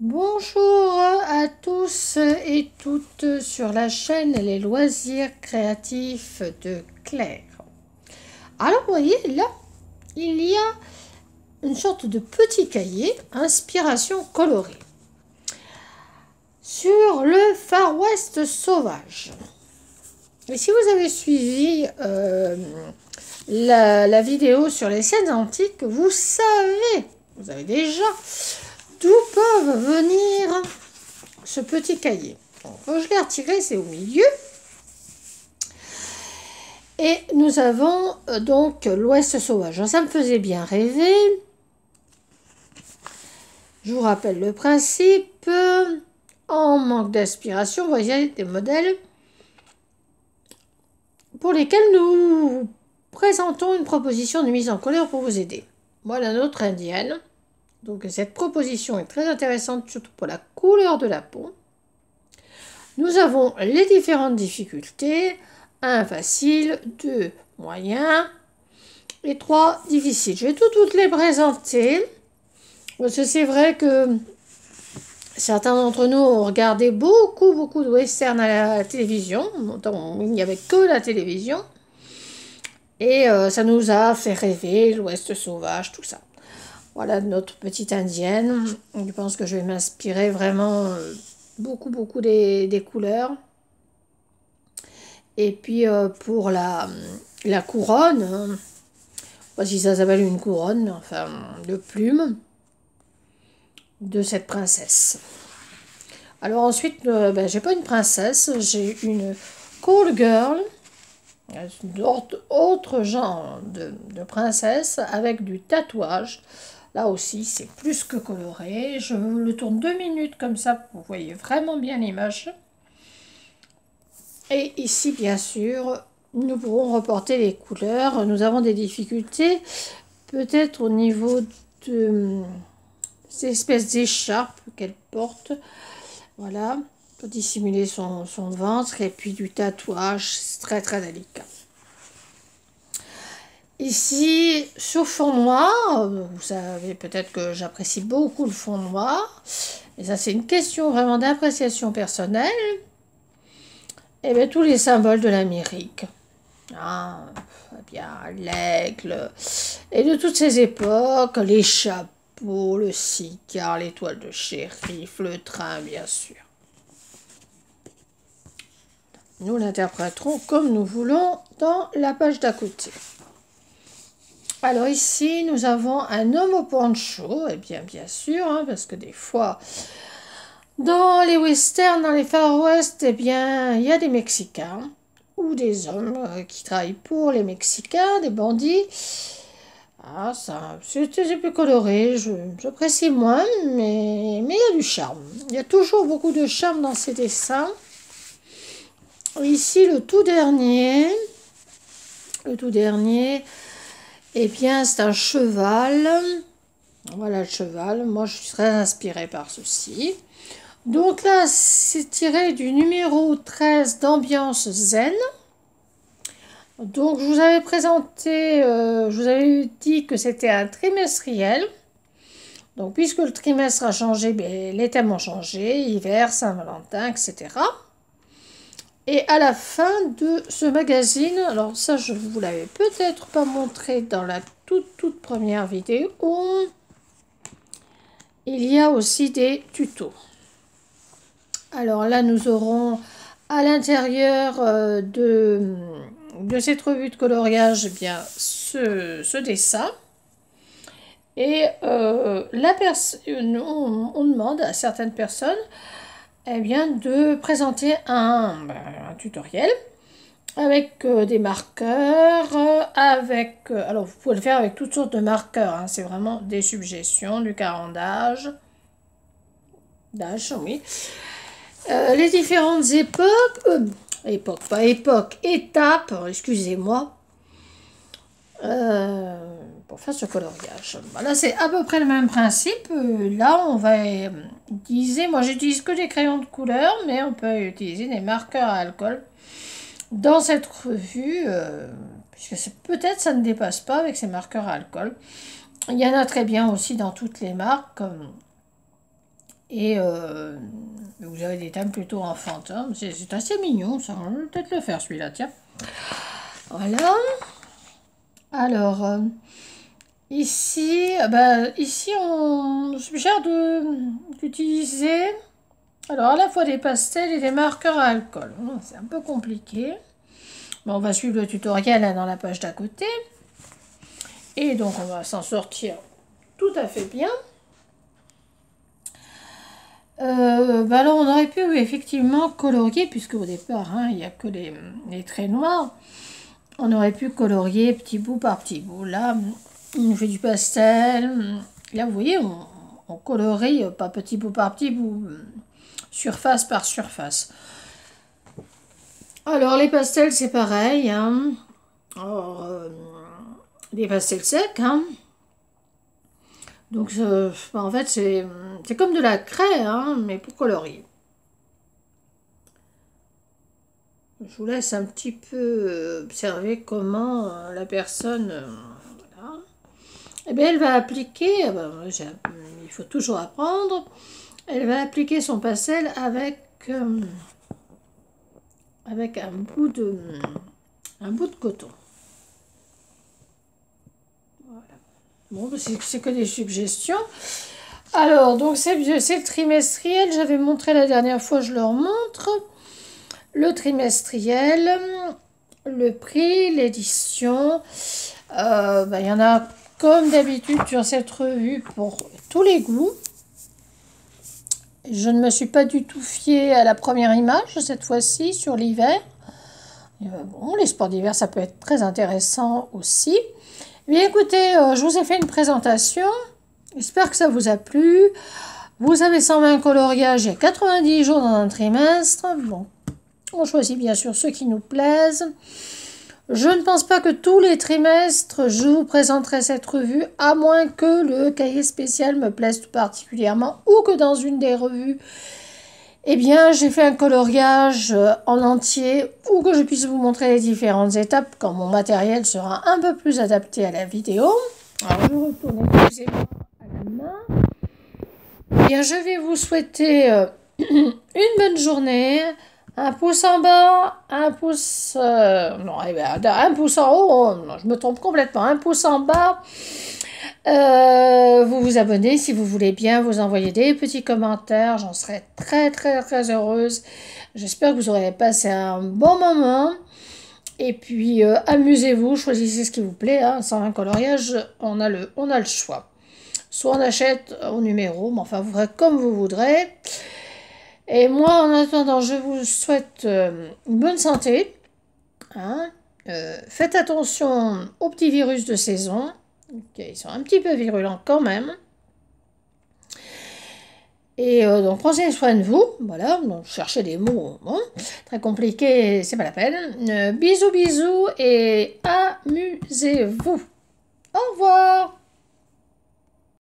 Bonjour à tous et toutes sur la chaîne Les Loisirs Créatifs de Claire. Alors vous voyez là, il y a une sorte de petit cahier inspiration colorée sur le Far West sauvage. Et si vous avez suivi la vidéo sur les scènes antiques, vous avez déjà d'où peuvent venir ce petit cahier. Donc, je l'ai retiré, c'est au milieu. Et nous avons donc l'Ouest sauvage. Ça me faisait bien rêver. Je vous rappelle le principe. En manque d'inspiration, vous voyez des modèles pour lesquels nous présentons une proposition de mise en couleur pour vous aider. Voilà notre indienne. Donc cette proposition est très intéressante, surtout pour la couleur de la peau. Nous avons les différentes difficultés. 1 facile, 2 moyen et 3 difficile. Je vais toutes les présenter. Parce que c'est vrai que certains d'entre nous ont regardé beaucoup de western à la télévision. Il n'y avait que la télévision. Et ça nous a fait rêver, l'Ouest sauvage, tout ça. Voilà notre petite indienne. Je pense que je vais m'inspirer vraiment beaucoup des couleurs. Et puis pour la couronne, si ça s'appelle une couronne, enfin de plumes de cette princesse. Alors ensuite, j'ai pas une princesse, j'ai une call girl, autre genre de princesse avec du tatouage. Là aussi, c'est plus que coloré. Je le tourne 2 minutes comme ça, vous voyez vraiment bien l'image. Et ici, bien sûr, nous pourrons reporter les couleurs. Nous avons des difficultés, peut-être au niveau de ces espèces d'écharpes qu'elle porte. Voilà, pour dissimuler son ventre. Et puis du tatouage, c'est très délicat. Ici, sur fond noir, vous savez peut-être que j'apprécie beaucoup le fond noir. Et ça, c'est une question vraiment d'appréciation personnelle. Et bien, tous les symboles de l'Amérique. Ah, bien, l'aigle. Et de toutes ces époques, les chapeaux, le cigare, l'étoile de shérif, le train, bien sûr. Nous l'interpréterons comme nous voulons dans la page d'à côté. Alors ici, nous avons un homme au poncho, et bien sûr, hein, parce que des fois, dans les westerns, dans les Far West, eh bien, il y a des Mexicains, ou des hommes qui travaillent pour les Mexicains, des bandits. Ah, ça, c'est plus coloré, j'apprécie moins, mais il y a du charme. Il y a toujours beaucoup de charme dans ces dessins. Ici, le tout dernier, eh bien, c'est un cheval. Voilà le cheval. Moi, je suis très inspirée par ceci. Donc là, c'est tiré du numéro 13 d'Ambiance Zen. Donc, je vous avais présenté, je vous avais dit que c'était un trimestriel. Donc, puisque le trimestre a changé, les thèmes ont changé, hiver, Saint-Valentin, etc. Et à la fin de ce magazine, alors ça je vous l'avais peut-être pas montré dans la toute première vidéo, il y a aussi des tutos. Alors là nous aurons à l'intérieur de cette revue de coloriage bien ce dessin. Et on demande à certaines personnes eh bien, de présenter un tutoriel avec des marqueurs, alors vous pouvez le faire avec toutes sortes de marqueurs, hein, c'est vraiment des suggestions, du carandage, oui. Les différentes étapes, excusez-moi, pour faire ce coloriage. Voilà, c'est à peu près le même principe. Là, on va utiliser, moi j'utilise que des crayons de couleur, mais on peut utiliser des marqueurs à alcool dans cette revue, puisque peut-être ça ne dépasse pas avec ces marqueurs à alcool. Il y en a très bien aussi dans toutes les marques. Et vous avez des thèmes plutôt enfantins. C'est assez mignon, ça. On va peut-être le faire, celui-là, tiens. Voilà. Alors, ici, on suggère d'utiliser alors à la fois des pastels et des marqueurs à alcool. C'est un peu compliqué. Mais on va suivre le tutoriel là, dans la page d'à côté. Et donc, on va s'en sortir tout à fait bien. Alors on aurait pu effectivement colorier, puisque au départ il n'y a que les traits noirs. On aurait pu colorier petit bout par petit bout. Là, on fait du pastel. Là, vous voyez, on colorie pas petit bout par petit bout, surface par surface. Alors les pastels, c'est pareil. Alors, des pastels secs. Donc, en fait, c'est comme de la craie, mais pour colorier. Je vous laisse un petit peu observer comment la personne... voilà. Eh bien, elle va appliquer... il faut toujours apprendre. Elle va appliquer son pastel avec un bout de coton. Bon, c'est que des suggestions. Alors, donc c'est le trimestriel. J'avais montré la dernière fois, je leur montre. Le trimestriel, le prix, l'édition. Il y en a comme d'habitude sur cette revue pour tous les goûts. Je ne me suis pas du tout fiée à la première image cette fois-ci sur l'hiver. Bon, les sports d'hiver, ça peut être très intéressant aussi. Bien écoutez, je vous ai fait une présentation, j'espère que ça vous a plu. Vous avez 120 coloriages, il y a 90 jours dans un trimestre. Bon, on choisit bien sûr ceux qui nous plaisent. Je ne pense pas que tous les trimestres, je vous présenterai cette revue, à moins que le cahier spécial me plaise tout particulièrement, ou que dans une des revues, eh bien, j'ai fait un coloriage en entier, ou que je puisse vous montrer les différentes étapes quand mon matériel sera un peu plus adapté à la vidéo. Alors, je retourne, excusez-moi, à la main. Eh bien, je vais vous souhaiter une bonne journée. Un pouce en bas, un pouce... un pouce en haut, non, je me trompe complètement. Un pouce en bas. Vous vous abonnez si vous voulez bien, vous envoyez des petits commentaires, j'en serai très très très heureuse. J'espère que vous aurez passé un bon moment. Et puis amusez-vous, choisissez ce qui vous plaît. 120 coloriages, on a le choix. Soit on achète au numéro, mais enfin vous ferez comme vous voudrez. Et moi en attendant, je vous souhaite une bonne santé. Faites attention aux petits virus de saison. Okay, ils sont un petit peu virulents quand même. Et donc prenez soin de vous. Voilà, donc cherchez des mots. Bon, très compliqué, c'est pas la peine. Bisous bisous et amusez-vous. Au revoir.